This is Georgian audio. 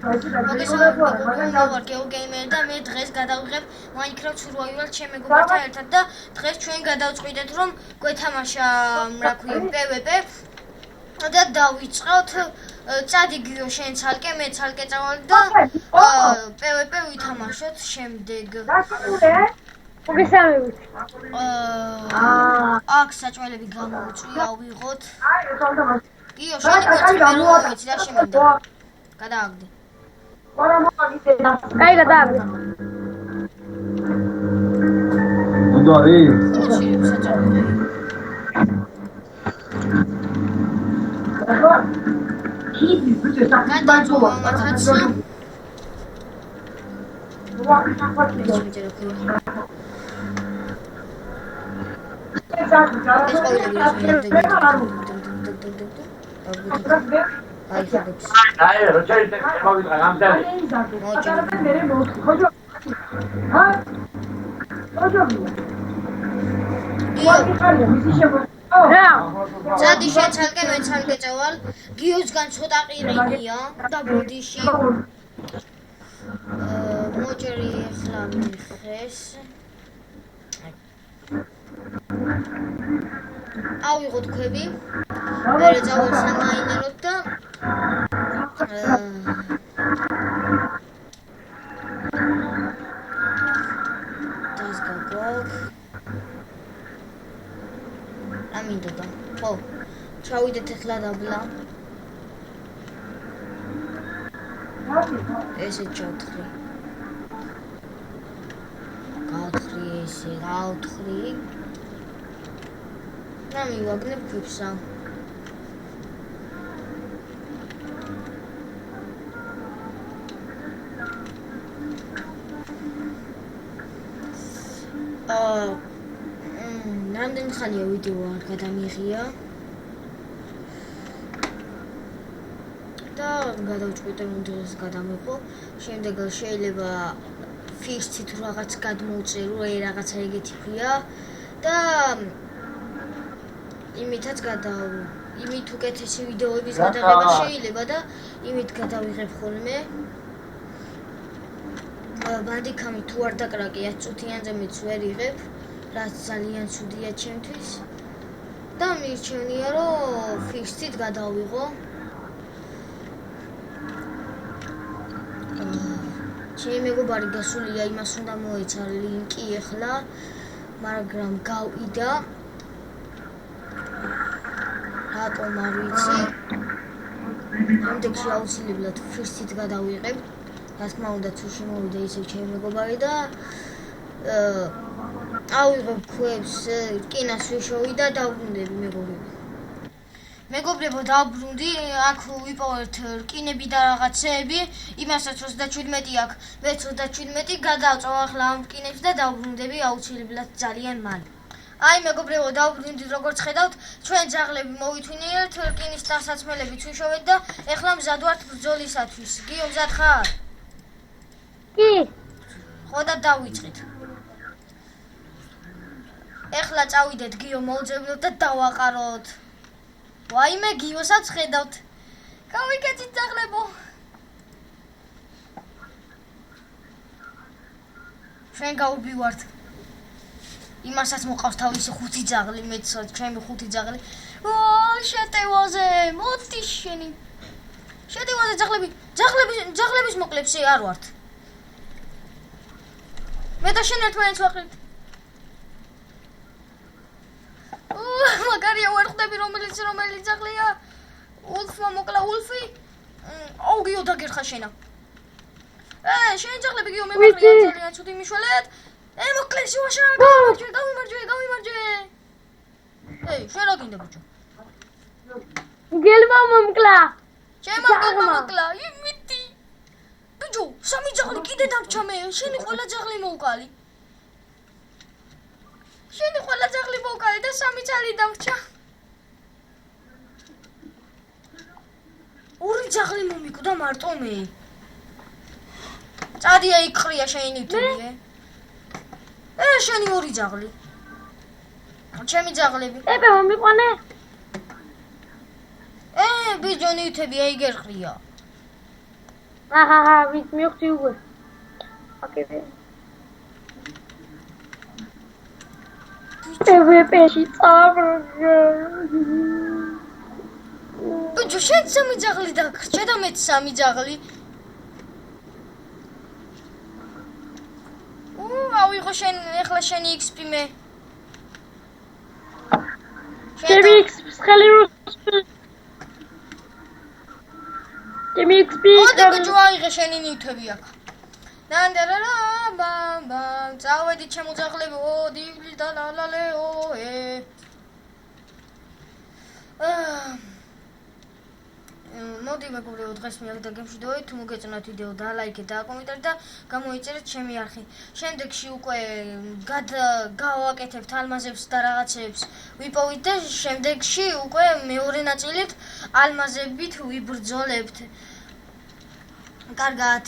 მოგესალმებით, გეოგეიმერი და მე დღეს გადავიღებ Minecraft Survival ჩემ მეგობრებთან ერთად და დღეს ჩვენ გადავწყვიტეთ რომ გვეთამაშა რა ქვია PvP და დავიწყოთ წადი გიო შენ ცალკე მე ცალკე წავალ და PvP ვითამაშოთ შემდეგ მოგესალმებით. აქ საჭმელები გამოვიწვია ავიღოთ. გიო შენი გამოიწვია და შემინდა. გადააგდე. კაი გადააგდე. უდარი. კიდი ბიჭო გადაძოვა მათაც. აი, როჩაიტე მოვიდა გამდარი. წადი შენ ცალკე მე ცალკე წავალ. გიოსგან ცოტა ყირენია და ბოდიში. მოჭერი ახლა მიხეს. ავიღოთ ქვები. მე წავალ სამაინეროთ და დას გაგოგ. ამინდოდა. ხო. ჩავიდეთ ახლა დაბლა. ესე ჩავთხრი. გავთხრი ესე, გავთხრი. და მივაგნებ ქვებსა. რამდენი ხანია ვიდეო არ გადამიღია და გადავწყვიტე რომ დღეს გადამიყო. შემდეგ შეიძლება ფირსით რაღაც გადმოვწერო, რაღაცა ეგეთი ქვია და იმითაც იმით უკეთესი ვიდეოების გადაღება შეიძლება და იმით გადავიღებ ხოლმე. ბანდიკამი თუ არ დაკრაკია წუთიანზე მეც ვერ იღებ, რაც ძალიან ცუდია ჩემთვის და მირჩევნია რომ ფიქსით გადავიღო. ჩემი მეგობარი გასულია, იმას უნდა მოეცა ლინკი ახლა, მაგრამ გავიდა. რატომ არ ვიცი. შემდეგში აუცილებლად ფიქსით გადავიღებ. რა თქმა უნდა, თუ შემოვიდა ისევ ჩემი მეგობარი და ავიღებ ქვებს, რკინას ვიშოვი და დავბრუნდები მეგობრებო. მეგობრებო, დავბრუნდი, აქ ვიპოვეთ რკინები და რაღაცეები, იმასაც 37 აქ, მე 37 გადავწვა ახლა ამ რკინებს და დავბრუნდები აუცილებლად ძალიან მალე. აი მეგობრებო, დავბრუნდი, როგორც ხედავთ, ჩვენ ძაღლები მოვითვინიერთ, რკინის დასაცმელებიც ვიშოვეთ და ეხლა მზად ვართ ბრძოლისათვის. გიო, მზად ხარ? კი. ხო და დავიწყეთ. ეხლა წავიდეთ გიო მოვძებნოთ და დავაყაროთ. ვაიმე გიოსაც ხედავთ. გავიკეთეთ ძაღლებო. ჩვენ გავუბივართ. იმასაც მოყავს თავისი 5 ძაღლი, მეც ჩემი 5 ძაღლი. შეტევაზე, მოდი შენი. შეტევაზე ძაღლების მოკლებში არ ვართ. მე და შენ ერთმანეთს ვაყრით. მაგარია ვერ ხვდები რომელიც ძაღლია. ულფმა მოკლა ულფი. აუ გიო დაგერხა შენა. შენ ძაღლები გიო მე მიყრია ძალიან ცუდი მიშველეთ. მოკლეს ვაშა, გავიმარჯვე. შენ რა გინდა ბიჭო? გელმა მომკლა. ჩემო გელმა მომკლა. იმითი. ბიჭო, 3 ძაღლი კიდე დაგჭა მე. შენი ყველა ძაღლი მოვკალი. შენი ყველა ძაღლი მოვკალი და 3 ძაღლი დაგჭა. 2 ძაღლი მომიკვდა მარტო მე. წადია იყრია შენი თვიე. შენი 2 ძაღლი. ჩემი ძაღლები. მომიყვანე. ბიჭო ნივთები აიგერხია. აჰა, ვით მივხვდი უკვე. აკეთე. PvP-ში წავრგე. ბიჭო, შენ 3 ძაღლი დაგრჩა და მეც 3 ძაღლი. ავიღო შენ, ეხლა შენი XP მე. ჩემი XP ხელი რუსი. ჩემი XP მოდი ბიჭო, აიღე შენი ნივთები აქ. ნანდარარა ბამ ბამ, წავედი ჩემო ძაღლებო, დიგლი და ლალალეო მოდი მეგობრებო, დღეს მე აქ დაგემშვიდობებით. თუ მოგეწონათ ვიდეო, დალაიქეთ და აკომენტარეთ და გამოიწერეთ ჩემი არხი. შემდეგში უკვე გავაკეთებთ ალმაზებს და რაღაცებს ვიპოვით და შემდეგში უკვე მეორე ნაწილით ალმაზებით ვიბრძოლებთ. კარგად.